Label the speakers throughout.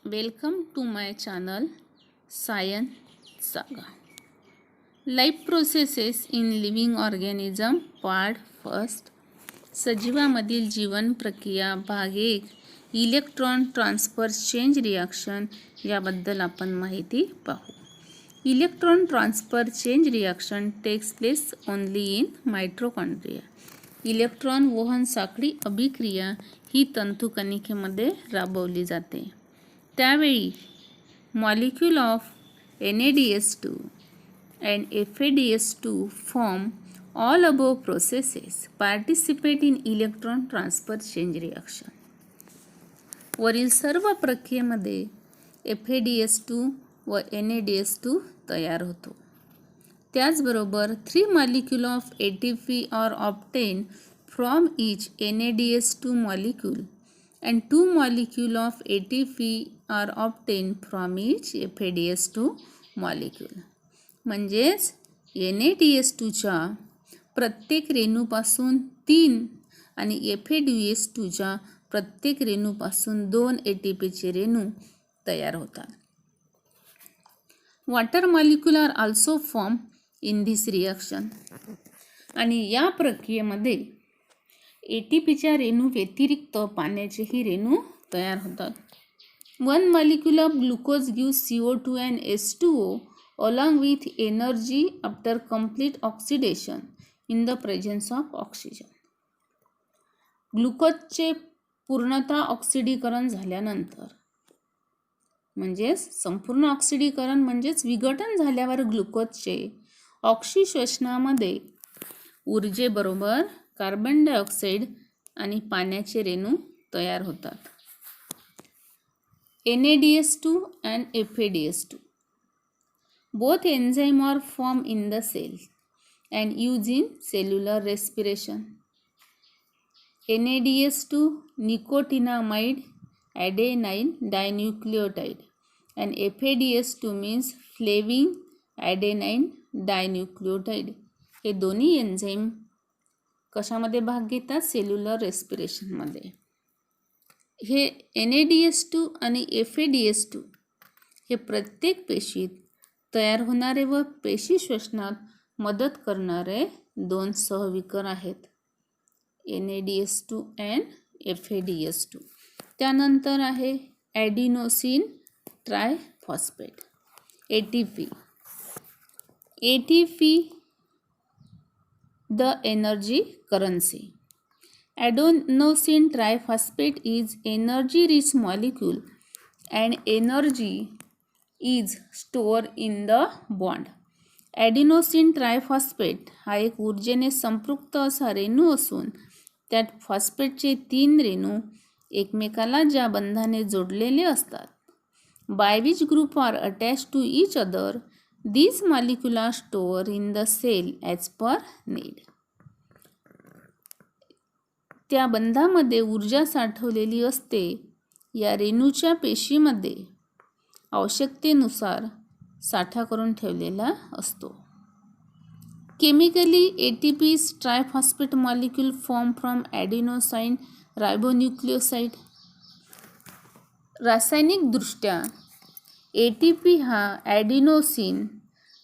Speaker 1: Welcome to my channel Science Saga. Life processes in living organism part first. सजीवामधील जीवन प्रक्रिया भाग 1 electron transfer change reaction याबद्दल आपण माहिती पाहू. Electron transfer change reaction takes place only in mitochondria. Electron वहन साखळी अभिक्रिया ही तंतुकणिकेमध्ये राबवली जाते. त्यावेळी molecule of NADS2 and FADS2 form all above processes participate in electron transfer change reaction. वरील सर्व प्रक्रियेमध्ये FADS2 व NADS2 तयार होतो. त्याचबरोबर 3 molecule of ATP are obtained from each NADS2 molecule and 2 molecule of ATP are obtained from each FADS2 molecule. म्हणजेच NADS2 च्या प्रत्येक रेणूपासून 3 आणि FADS2 च्या प्रत्येक रेणूपासून 2 ATP चे रेणू तयार होतात. Water molecule are also form in this reaction. आणि या प्रक्रियेमध्ये ATPच्या रेणू व्यतिरिक्त पाण्याचेही रेणू तयार होतात. 1 molecule of glucose gives CO2 and H2O along with energy after complete oxidation in the presence of oxygen. ग्लुकोजचे पूर्णतः ऑक्सिडीकरण झाल्यानंतर म्हणजेच संपूर्ण ऑक्सिडीकरण म्हणजेच विघटन झाल्यावर ग्लुकोजचे ऑक्सिशोषणामध्ये ऊर्जेबरोबर कार्बन डायऑक्साईड आणि पाण्याचे रेणू तयार होतात. NADS2 and FADS2 both enzymes are formed in the cell and used in cellular respiration. NADS2 nicotinamide adenine dinucleotide and FADS2 means flavin adenine dinucleotide. हे दोन्ही एन्झाईम कशामध्ये भाग घेतात? सेल्युलर रेस्पिरेशनमध्ये. हे NADS2 आणि FADS2 हे प्रत्येक पेशीत तयार होणारे व पेशी श्वसनात मदत करणारे 2 सहविकर आहेत. NADS2 and FADS2. त्यानंतर आहे ॲडिनोसिन triphosphate ATP. ATP the energy currency. Adenosine triphosphate is energy rich molecule and energy is stored in the bond. Adenosine triphosphate हा एक ऊर्जेने संपृक्त असा रेणू असून त्यात फॉस्फेटचे 3 रेणू एकमेकाला ज्या बंधाने जोडलेले असतात. by which group are attached to each other. These molecules are stored in the cell as per need. त्या बंधामध्ये ऊर्जा साठवलेली असते. या रेणूच्या पेशीमध्ये आवश्यकतेनुसार साठा करून ठेवलेला असतो. Chemically ATP's triphosphate molecule form from adenosine ribonucleoside. रासायनिकदृष्ट्या ATP हा ॲडिनोसिन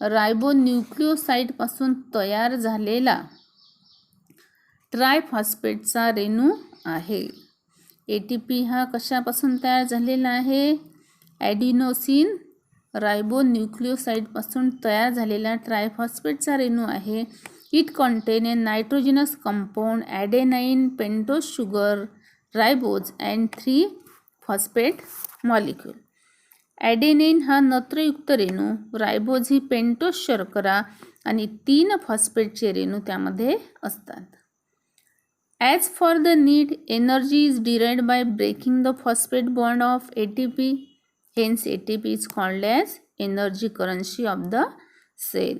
Speaker 1: रायबोन्यूक्लिओसाइडपासून तयार झालेला ट्रायफॉस्फेटचा रेणू आहे. ATP हा कशापासून तयार झालेला आहे? ॲडिनोसिन रायबोन्यूक्लिओसाइडपासून तयार झालेला ट्रायफॉस्फेटचा रेणू आहे. It contain a nitrogenous compound adenine pentose sugar ribose and 3 phosphate molecule. Adenine हा नत्रयुक्त रेणू, रायबोज ही पेंटोज शर्करा आणि 3 फॉस्फेटचे रेणू त्यामध्ये असतात. As for the need, energy is derived by breaking the phosphate bond of ATP. Hence, ATP is called as energy currency of the cell.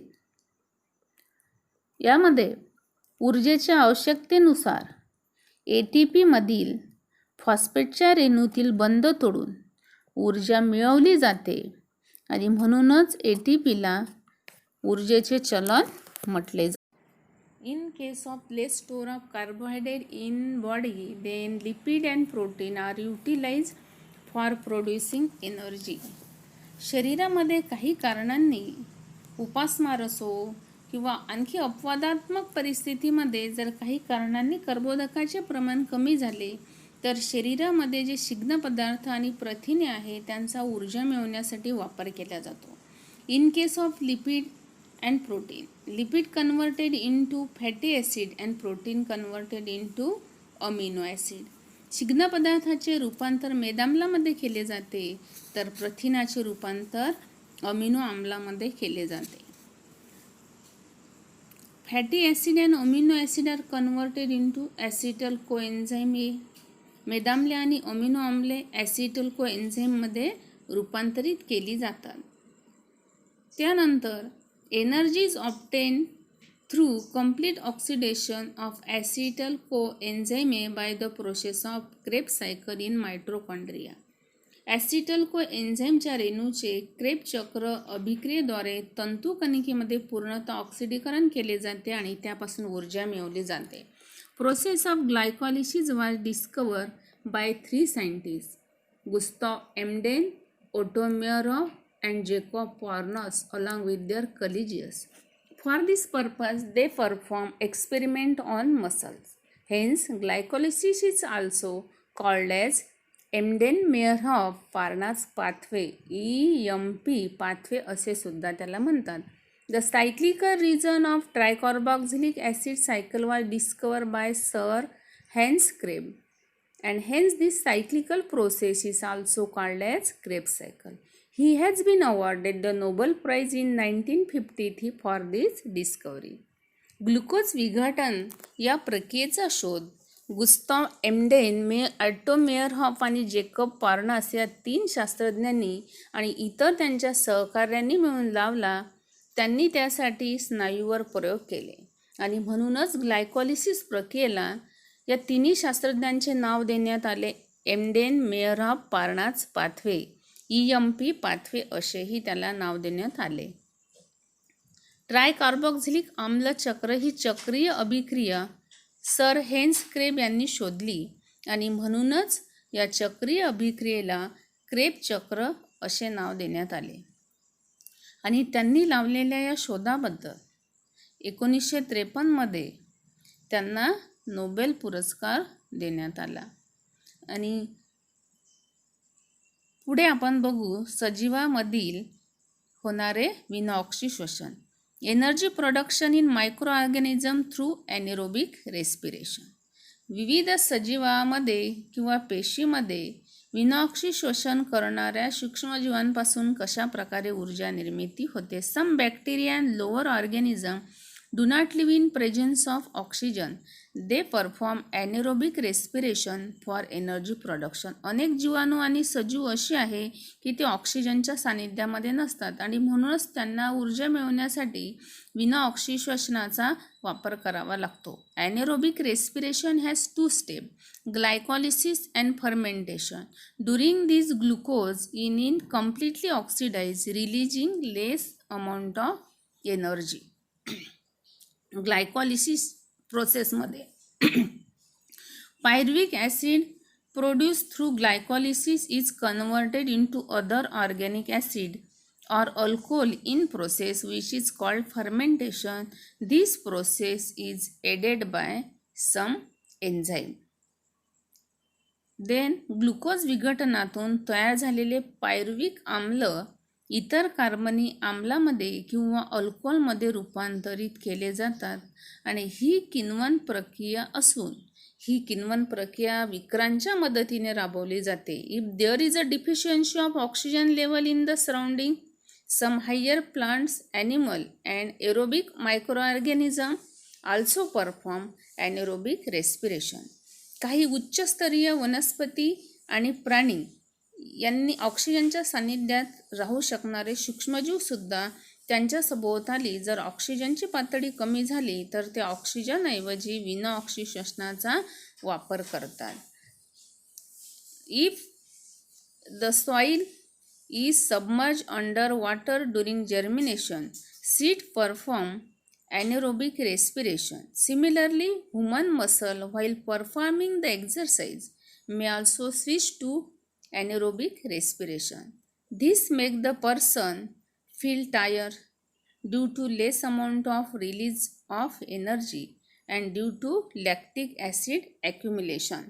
Speaker 1: यामध्ये ऊर्जेच्या आवश्यकतेनुसार ATP मधील फॉस्फेटच्या रेणूतील बंध तोडून ऊर्जा मिळवली जाते आणि म्हणूनच ATPला ऊर्जेचे चलन म्हटले जाते. In case of less store of carbohydrate in body, then lipid and protein are utilized for producing energy. शरीरामध्ये काही कारणांनी उपासमार असो किंवा आणखी अपवादात्मक परिस्थितीमध्ये जर काही कारणांनी कर्बोदकाचे प्रमाण कमी झाले तर शरीरामध्ये जे शिग्न पदार्थ आणि प्रथिने आहे त्यांचा ऊर्जा मिळवण्यासाठी वापर केला जातो. In case of lipid and protein, lipid converted into fatty acid and protein converted into amino acid. शिग्न पदार्थाचे रूपांतर मेदाम्लामध्ये केले जाते तर प्रथिनाचे रूपांतर अमिनो आम्लामध्ये केले जाते. Fatty acid and amino acid are converted into acetyl coenzyme. मेदाम्ले आणि अमिनो आम्ले ॲसिटल कोएन्झाईममध्ये रूपांतरित केली जातात. त्यानंतर energy is obtain through complete oxidation of acetyl coenzyme by the process of Krebs cycle in mitochondria. Acetyl कोएन्झाईमच्या रेणूचे क्रेब चक्र अभिक्रियेद्वारे तंतुकणिकेमध्ये पूर्णतः ऑक्सिडीकरण केले जाते आणि त्यापासून ऊर्जा मिळवली जाते. Process of glycolysis was discover by 3 scientist, Gustav Embden, Otto Meyerhof and Jacob Parnas along with their colleagues. For this purpose, they perform experiment on muscles. Hence, glycolysis is also called as Emden-Meyerhof Parnas pathway, EMP pathway असे सुद्धा त्याला म्हणतात. The cyclical region of tricarboxylic acid cycle was discovered by Sir Hans Krebs, and hence this cyclical process is also called as Krebs cycle. He has been awarded the Nobel Prize in 1953 for this discovery. Glucose विघटन या प्रक्रियेचा शोध Gustav एम्डेन, auto मेयरहॉफ आणि Jacob पार्नास या 3 शास्त्रज्ञांनी आणि इतर त्यांच्या सहकार्यांनी मिळून लावला. त्यांनी त्यासाठी स्नायूवर प्रयोग केले आणि म्हणूनच ग्लायकॉलिसिस प्रक्रियेला या 3 शास्त्रज्ञांचे नाव देण्यात आले. एम्डेन मेयरहॉफ पार्नास पाथवे, EMP पाथवे असेही त्याला नाव देण्यात आले. ट्रायकार्बॉक्झिलिक आम्ल चक्र ही चक्रीय अभिक्रिया सर हेन्स क्रेब यांनी शोधली आणि म्हणूनच या चक्रीय अभिक्रियेला क्रेब चक्र असे नाव देण्यात आले. आणि त्यांनी लावलेल्या या शोधाबद्दल 1953 मध्ये त्यांना नोबेल पुरस्कार देण्यात आला. आणि पुढे आपण बघू सजीवामधील होणारे विनाऑक्सी श्वसन. Energy production in micro organism through anaerobic respiration. विविध सजीवामध्ये किंवा पेशीमध्ये विनाऑक्सी श्वसन करणाऱ्या सूक्ष्मजीवांपासून कशा प्रकारे ऊर्जा निर्मिती होते. Some bacteria and lower organism do not live in presence of oxygen. They perform anaerobic respiration for energy production. अनेक जीवाणू आणि सजीव अशी आहे की ते ऑक्सिजनच्या सानिध्यामध्ये नसतात आणि म्हणूनच त्यांना ऊर्जा मिळवण्यासाठी विनाऑक्सी श्वसनाचा वापर करावा लागतो. Anaerobic respiration has 2 step, glycolysis and fermentation. During this glucose incompletely oxidise releasing less amount of energy. Glycolysis प्रोसेसमध्ये pyruvic acid produce through glycolysis is converted into other organic acid or alcohol in process which is called fermentation. This process is aided by some enzyme. Then glucose विघटनातून तयार झालेले pyruvic आम्ल इतर कार्बनी आम्लामध्ये किंवा अल्कोहोलमध्ये रूपांतरित केले जातात आणि ही किण्वन प्रक्रिया असून ही किण्वन प्रक्रिया विक्रांच्या मदतीने राबवली जाते. If there is a deficiency of oxygen level in the surrounding, some higher plants, animal and aerobic microorganism also perform anaerobic respiration. काही उच्चस्तरीय वनस्पती आणि प्राणी यांनी ऑक्सिजनच्या सानिध्यात राहू शकणारे सूक्ष्मजीवसुद्धा त्यांच्या सभोवताली जर ऑक्सिजनची पातळी कमी झाली तर ते ऑक्सिजनऐवजी विनाऑक्सी श्वसनाचा वापर करतात. If the soil is submerged under water during germination, seed perform anaerobic respiration. Similarly, human muscle while performing the exercise may also switch to anaerobic respiration. This make the person feel tired due to less amount of release of energy and due to lactic acid accumulation.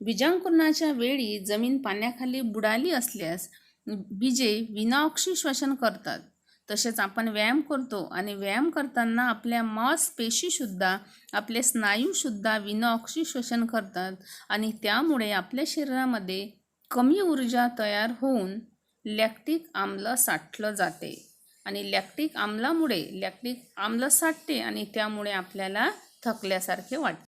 Speaker 1: बीजांकुरणाच्या वेळी जमीन पाण्याखाली बुडाली असल्यास बीजे विनाऑक्सी श्वसन करतात. तसेच आपण व्यायाम करतो आणि व्यायाम करताना आपल्या मांसपेशीसुद्धा आपले स्नायूसुद्धा विनाऑक्सी श्वसन करतात आणि त्यामुळे आपल्या शरीरामध्ये कमी ऊर्जा तयार होऊन लॅक्टिक आम्ल साठलं जाते आणि लॅक्टिक आम्लामुळे लॅक्टिक आम्ल साठते आणि त्यामुळे आपल्याला थकल्यासारखे वाटते.